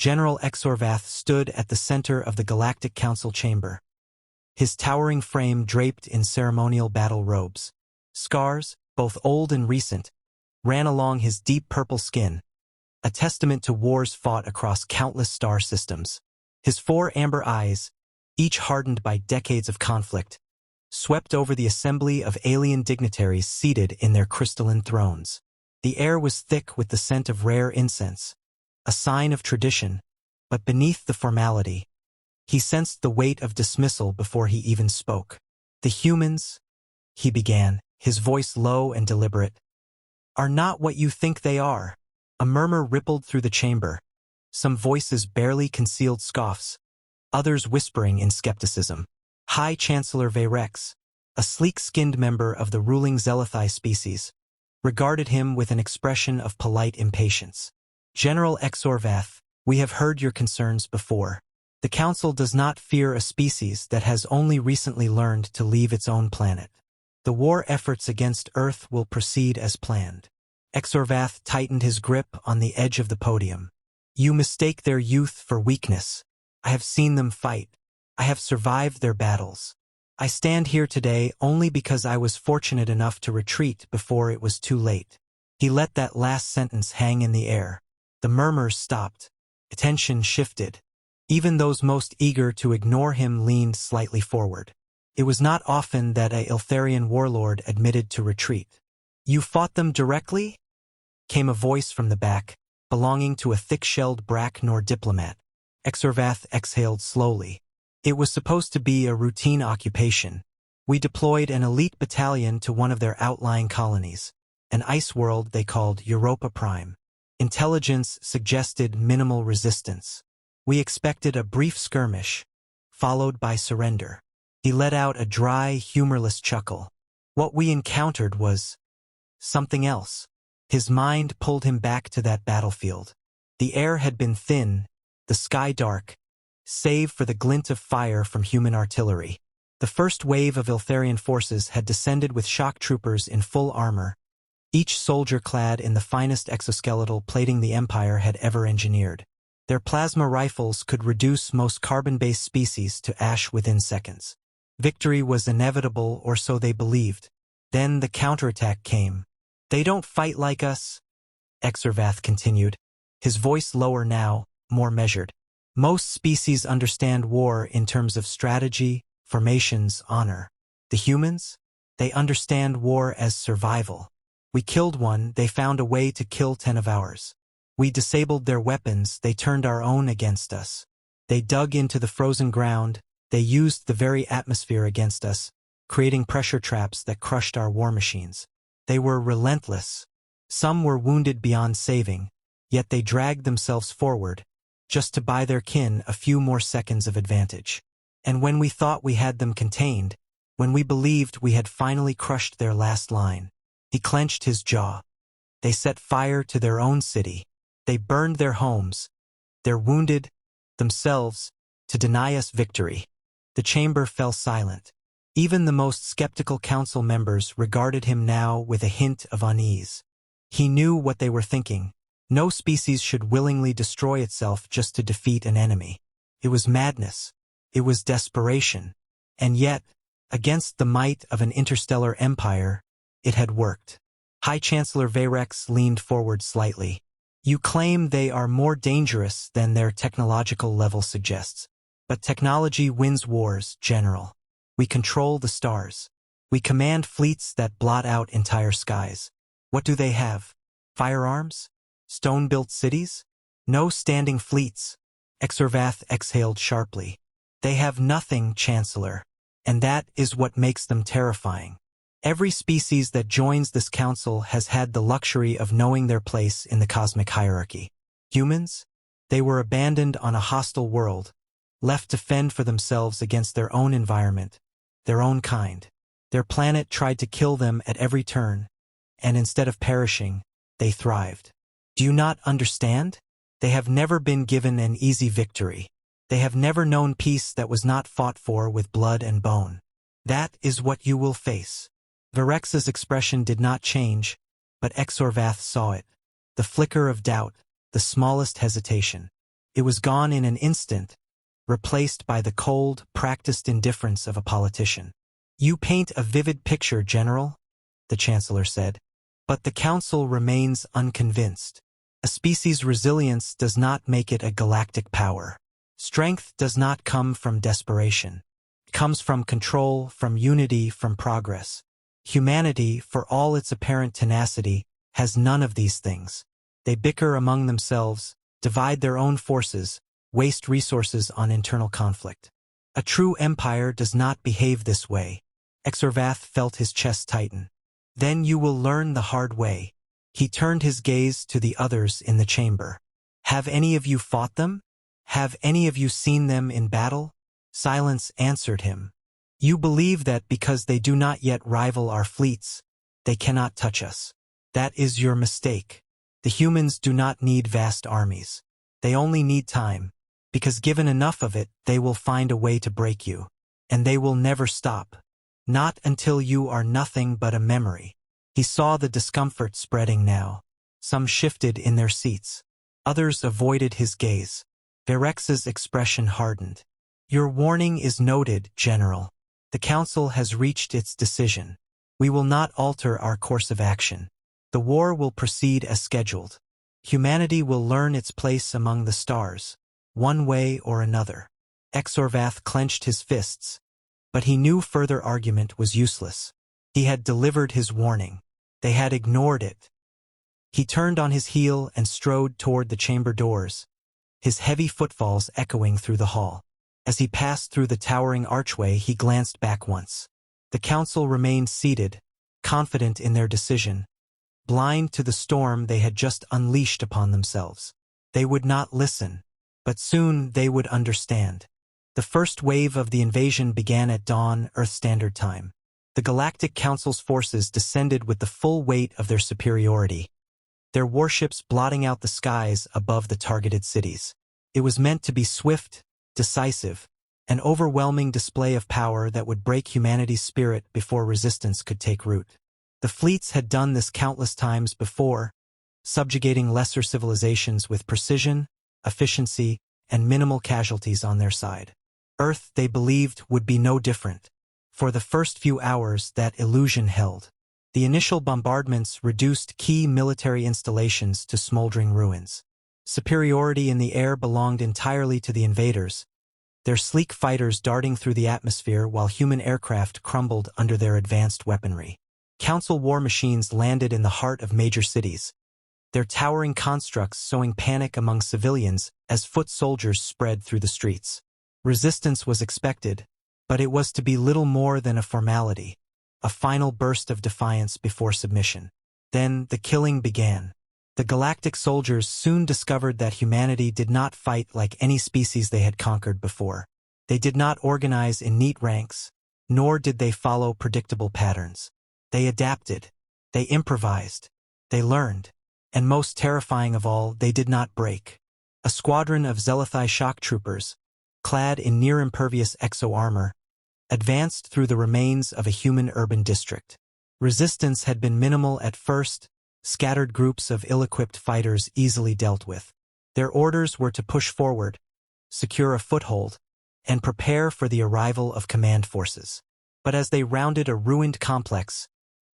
General Exorvath stood at the center of the Galactic Council chamber, his towering frame draped in ceremonial battle robes. Scars, both old and recent, ran along his deep purple skin, a testament to wars fought across countless star systems. His 4 amber eyes, each hardened by decades of conflict, swept over the assembly of alien dignitaries seated in their crystalline thrones. The air was thick with the scent of rare incense, a sign of tradition, but beneath the formality, he sensed the weight of dismissal before he even spoke. "The humans," he began, his voice low and deliberate, "are not what you think they are." A murmur rippled through the chamber, some voices barely concealed scoffs, others whispering in skepticism. High Chancellor Veyrex, a sleek-skinned member of the ruling Zelethai species, regarded him with an expression of polite impatience. "General Exorvath, we have heard your concerns before. The Council does not fear a species that has only recently learned to leave its own planet. The war efforts against Earth will proceed as planned." Exorvath tightened his grip on the edge of the podium. "You mistake their youth for weakness. I have seen them fight. I have survived their battles. I stand here today only because I was fortunate enough to retreat before it was too late." He let that last sentence hang in the air. The murmurs stopped. Attention shifted. Even those most eager to ignore him leaned slightly forward. It was not often that a Iltharian warlord admitted to retreat. "You fought them directly?" came a voice from the back, belonging to a thick-shelled Brack-Nor diplomat. Exorvath exhaled slowly. "It was supposed to be a routine occupation. We deployed an elite battalion to one of their outlying colonies, an ice world they called Europa Prime. Intelligence suggested minimal resistance. We expected a brief skirmish, followed by surrender." He let out a dry, humorless chuckle. "What we encountered was something else." His mind pulled him back to that battlefield. The air had been thin, the sky dark, save for the glint of fire from human artillery. The first wave of Iltharian forces had descended with shock troopers in full armor, each soldier clad in the finest exoskeletal plating the Empire had ever engineered. Their plasma rifles could reduce most carbon-based species to ash within seconds. Victory was inevitable, or so they believed. Then the counterattack came. "They don't fight like us," Exorvath continued, his voice lower now, more measured. "Most species understand war in terms of strategy, formations, honor. The humans? They understand war as survival. We killed one, they found a way to kill 10 of ours. We disabled their weapons, they turned our own against us. They dug into the frozen ground, they used the very atmosphere against us, creating pressure traps that crushed our war machines. They were relentless. Some were wounded beyond saving, yet they dragged themselves forward, just to buy their kin a few more seconds of advantage. And when we thought we had them contained, when we believed we had finally crushed their last line," he clenched his jaw, "they set fire to their own city. They burned their homes, their wounded, themselves, to deny us victory." The chamber fell silent. Even the most skeptical council members regarded him now with a hint of unease. He knew what they were thinking. No species should willingly destroy itself just to defeat an enemy. It was madness. It was desperation. And yet, against the might of an interstellar empire, it had worked. High Chancellor Veyrex leaned forward slightly. "You claim they are more dangerous than their technological level suggests. But technology wins wars, General. We control the stars. We command fleets that blot out entire skies. What do they have? Firearms? Stone-built cities? No standing fleets." Exorvath exhaled sharply. "They have nothing, Chancellor. And that is what makes them terrifying. Every species that joins this council has had the luxury of knowing their place in the cosmic hierarchy. Humans? They were abandoned on a hostile world, left to fend for themselves against their own environment, their own kind. Their planet tried to kill them at every turn, and instead of perishing, they thrived. Do you not understand? They have never been given an easy victory. They have never known peace that was not fought for with blood and bone. That is what you will face." Veyrex's expression did not change, but Exorvath saw it. The flicker of doubt, the smallest hesitation. It was gone in an instant, replaced by the cold, practiced indifference of a politician. "You paint a vivid picture, General," the Chancellor said. But the Council remains unconvinced. A species' resilience does not make it a galactic power. Strength does not come from desperation. It comes from control, from unity, from progress. Humanity, for all its apparent tenacity, has none of these things. They bicker among themselves, divide their own forces, waste resources on internal conflict. A true empire does not behave this way. Exorvath felt his chest tighten. "Then you will learn the hard way." He turned his gaze to the others in the chamber. "Have any of you fought them? Have any of you seen them in battle?" Silence answered him. "You believe that because they do not yet rival our fleets, they cannot touch us. That is your mistake. The humans do not need vast armies. They only need time, because given enough of it, they will find a way to break you. And they will never stop. Not until you are nothing but a memory." He saw the discomfort spreading now. Some shifted in their seats. Others avoided his gaze. Verex's expression hardened. "Your warning is noted, General. The Council has reached its decision. We will not alter our course of action. The war will proceed as scheduled. Humanity will learn its place among the stars, one way or another." Exorvath clenched his fists, but he knew further argument was useless. He had delivered his warning. They had ignored it. He turned on his heel and strode toward the chamber doors, his heavy footfalls echoing through the hall. As he passed through the towering archway, he glanced back once. The Council remained seated, confident in their decision, blind to the storm they had just unleashed upon themselves. They would not listen, but soon they would understand. The first wave of the invasion began at dawn, Earth Standard Time. The Galactic Council's forces descended with the full weight of their superiority, their warships blotting out the skies above the targeted cities. It was meant to be swift, decisive, an overwhelming display of power that would break humanity's spirit before resistance could take root. The fleets had done this countless times before, subjugating lesser civilizations with precision, efficiency, and minimal casualties on their side. Earth, they believed, would be no different. For the first few hours, that illusion held. The initial bombardments reduced key military installations to smoldering ruins. Superiority in the air belonged entirely to the invaders, their sleek fighters darting through the atmosphere while human aircraft crumbled under their advanced weaponry. Council war machines landed in the heart of major cities, their towering constructs sowing panic among civilians as foot soldiers spread through the streets. Resistance was expected, but it was to be little more than a formality, a final burst of defiance before submission. Then the killing began. The galactic soldiers soon discovered that humanity did not fight like any species they had conquered before. They did not organize in neat ranks, nor did they follow predictable patterns. They adapted, they improvised, they learned, and most terrifying of all, they did not break. A squadron of Zelathai shock troopers, clad in near-impervious exo-armor, advanced through the remains of a human urban district. Resistance had been minimal at first, scattered groups of ill-equipped fighters easily dealt with. Their orders were to push forward, secure a foothold, and prepare for the arrival of command forces. But as they rounded a ruined complex,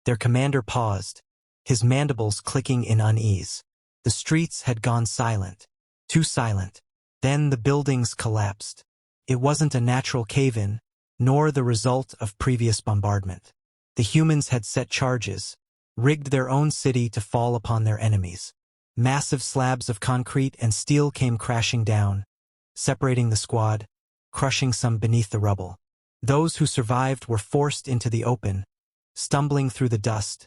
their commander paused, his mandibles clicking in unease. The streets had gone silent, too silent. Then the buildings collapsed. It wasn't a natural cave-in, nor the result of previous bombardment. The humans had set charges, rigged their own city to fall upon their enemies. Massive slabs of concrete and steel came crashing down, separating the squad, crushing some beneath the rubble. Those who survived were forced into the open, stumbling through the dust,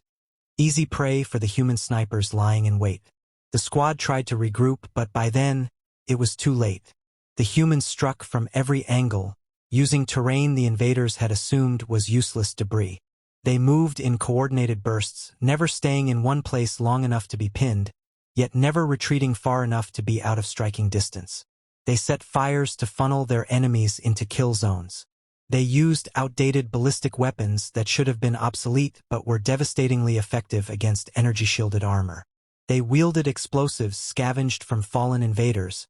easy prey for the human snipers lying in wait. The squad tried to regroup, but by then, it was too late. The humans struck from every angle, using terrain the invaders had assumed was useless debris. They moved in coordinated bursts, never staying in one place long enough to be pinned, yet never retreating far enough to be out of striking distance. They set fires to funnel their enemies into kill zones. They used outdated ballistic weapons that should have been obsolete but were devastatingly effective against energy-shielded armor. They wielded explosives scavenged from fallen invaders,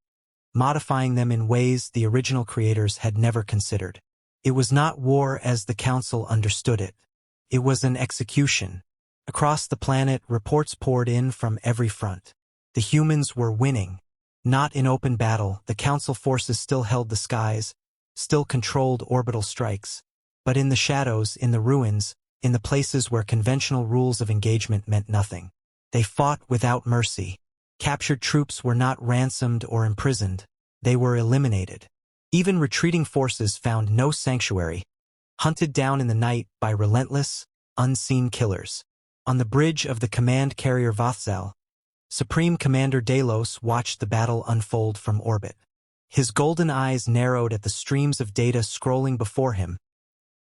modifying them in ways the original creators had never considered. It was not war as the Council understood it. It was an execution. Across the planet, reports poured in from every front. The humans were winning. Not in open battle, the Council forces still held the skies, still controlled orbital strikes. But in the shadows, in the ruins, in the places where conventional rules of engagement meant nothing, they fought without mercy. Captured troops were not ransomed or imprisoned. They were eliminated. Even retreating forces found no sanctuary, hunted down in the night by relentless, unseen killers. On the bridge of the command carrier Vathzal, Supreme Commander Delos watched the battle unfold from orbit. His golden eyes narrowed at the streams of data scrolling before him,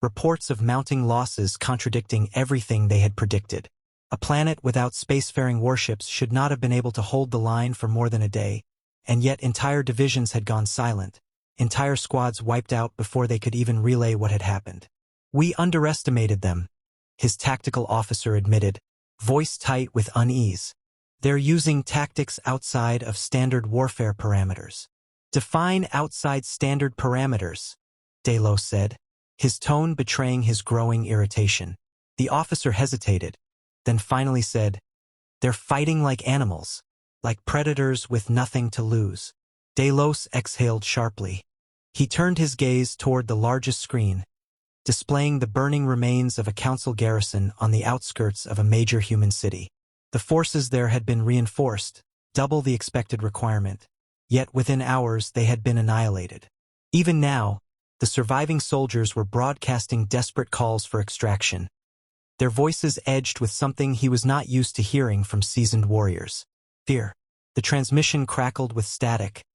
reports of mounting losses contradicting everything they had predicted. A planet without spacefaring warships should not have been able to hold the line for more than a day, and yet entire divisions had gone silent, entire squads wiped out before they could even relay what had happened. "We underestimated them," his tactical officer admitted, voice tight with unease. "They're using tactics outside of standard warfare parameters." "Define outside standard parameters," Delos said, his tone betraying his growing irritation. The officer hesitated, then finally said, "They're fighting like animals, like predators with nothing to lose." Delos exhaled sharply. He turned his gaze toward the largest screen, displaying the burning remains of a council garrison on the outskirts of a major human city. The forces there had been reinforced, double the expected requirement, yet within hours they had been annihilated. Even now, the surviving soldiers were broadcasting desperate calls for extraction, their voices edged with something he was not used to hearing from seasoned warriors: fear. The transmission crackled with static,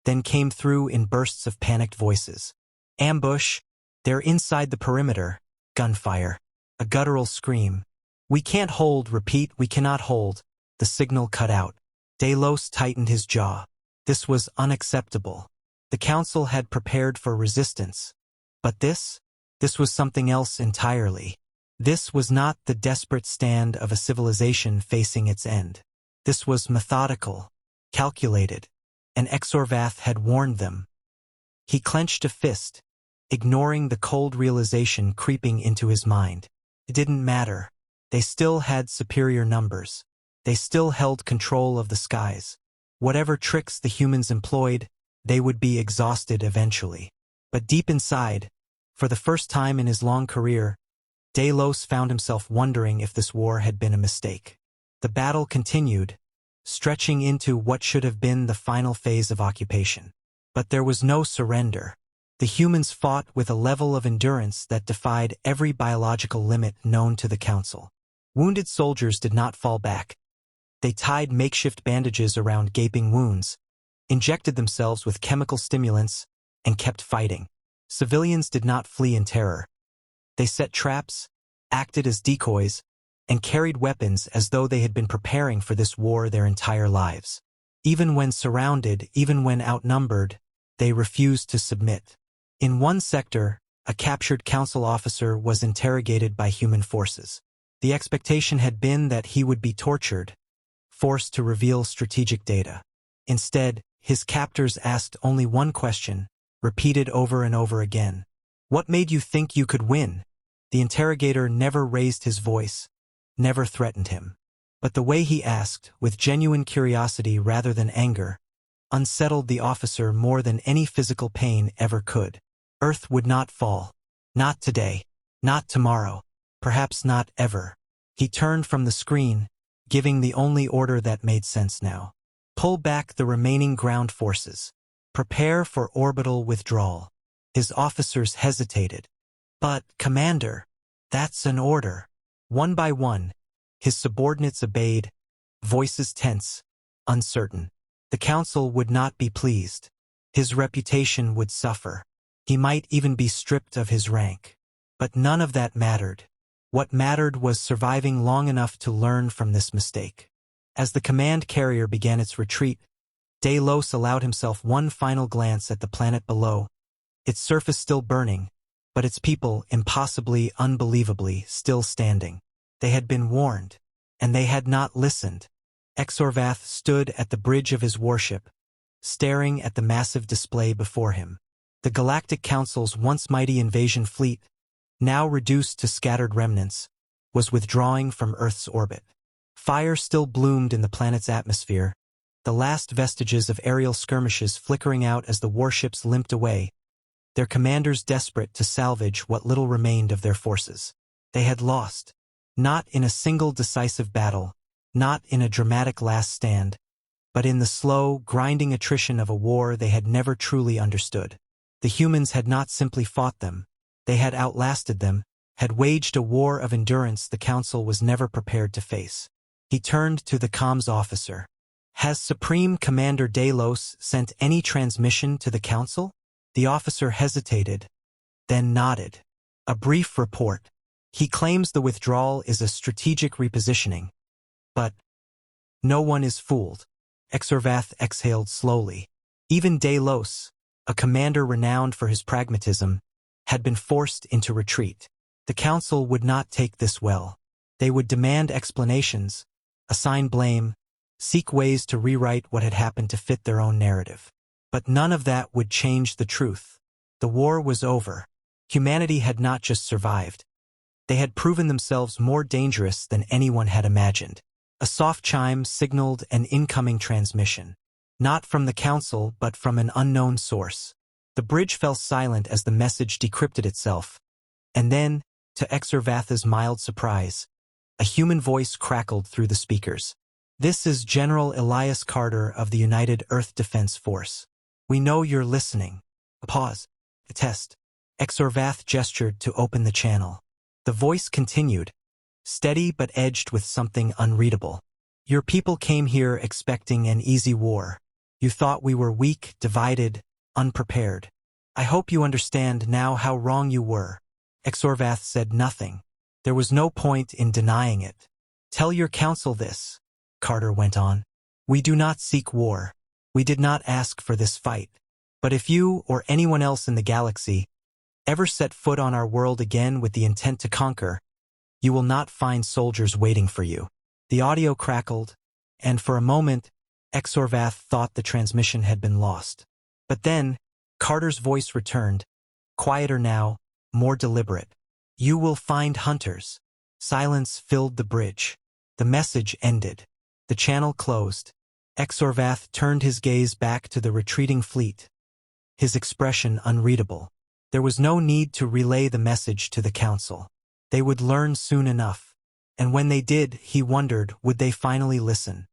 then came through in bursts of panicked voices. "Ambush! They're inside the perimeter." Gunfire. A guttural scream. "We can't hold, repeat, we cannot hold." The signal cut out. Delos tightened his jaw. This was unacceptable. The Council had prepared for resistance. But this was something else entirely. This was not the desperate stand of a civilization facing its end. This was methodical, calculated, and Exorvath had warned them. He clenched a fist, ignoring the cold realization creeping into his mind. It didn't matter. They still had superior numbers. They still held control of the skies. Whatever tricks the humans employed, they would be exhausted eventually. But deep inside, for the first time in his long career, Delos found himself wondering if this war had been a mistake. The battle continued, stretching into what should have been the final phase of occupation. But there was no surrender. The humans fought with a level of endurance that defied every biological limit known to the Council. Wounded soldiers did not fall back. They tied makeshift bandages around gaping wounds, injected themselves with chemical stimulants, and kept fighting. Civilians did not flee in terror. They set traps, acted as decoys, and carried weapons as though they had been preparing for this war their entire lives. Even when surrounded, even when outnumbered, they refused to submit. In one sector, a captured council officer was interrogated by human forces. The expectation had been that he would be tortured, forced to reveal strategic data. Instead, his captors asked only one question, repeated over and over again. "What made you think you could win?" The interrogator never raised his voice, never threatened him. But the way he asked, with genuine curiosity rather than anger, unsettled the officer more than any physical pain ever could. Earth would not fall. Not today. Not tomorrow. Perhaps not ever. He turned from the screen, giving the only order that made sense now. Pull back the remaining ground forces. Prepare for orbital withdrawal. His officers hesitated. "But, Commander, that's an order." One by one, his subordinates obeyed, voices tense, uncertain. The Council would not be pleased. His reputation would suffer. He might even be stripped of his rank. But none of that mattered. What mattered was surviving long enough to learn from this mistake. As the command carrier began its retreat, Delos allowed himself one final glance at the planet below, its surface still burning, but its people, impossibly, unbelievably, still standing. They had been warned, and they had not listened. Exorvath stood at the bridge of his warship, staring at the massive display before him. The Galactic Council's once mighty invasion fleet, now reduced to scattered remnants, was withdrawing from Earth's orbit. Fire still bloomed in the planet's atmosphere, the last vestiges of aerial skirmishes flickering out as the warships limped away, their commanders desperate to salvage what little remained of their forces. They had lost, not in a single decisive battle, not in a dramatic last stand, but in the slow, grinding attrition of a war they had never truly understood. The humans had not simply fought them, they had outlasted them, had waged a war of endurance the Council was never prepared to face. He turned to the comms officer. "Has Supreme Commander Delos sent any transmission to the Council?" The officer hesitated, then nodded. "A brief report. He claims the withdrawal is a strategic repositioning. But no one is fooled." Exorvath exhaled slowly. Even Delos, a commander renowned for his pragmatism, had been forced into retreat. The Council would not take this well. They would demand explanations, assign blame, seek ways to rewrite what had happened to fit their own narrative. But none of that would change the truth. The war was over. Humanity had not just survived. They had proven themselves more dangerous than anyone had imagined. A soft chime signaled an incoming transmission. Not from the Council, but from an unknown source. The bridge fell silent as the message decrypted itself. And then, to Exorvath's mild surprise, a human voice crackled through the speakers. "This is General Elias Carter of the United Earth Defense Force. We know you're listening." A pause. A test. Exorvath gestured to open the channel. The voice continued, steady but edged with something unreadable. "Your people came here expecting an easy war. You thought we were weak, divided, unprepared. I hope you understand now how wrong you were." Exorvath said nothing. There was no point in denying it. "Tell your council this," Carter went on. "We do not seek war. We did not ask for this fight. But if you, or anyone else in the galaxy, ever set foot on our world again with the intent to conquer, you will not find soldiers waiting for you." The audio crackled, and for a moment, Exorvath thought the transmission had been lost. But then, Carter's voice returned, quieter now, more deliberate. "You will find hunters." Silence filled the bridge. The message ended. The channel closed. Exorvath turned his gaze back to the retreating fleet, his expression unreadable. There was no need to relay the message to the Council. They would learn soon enough. And when they did, he wondered, would they finally listen?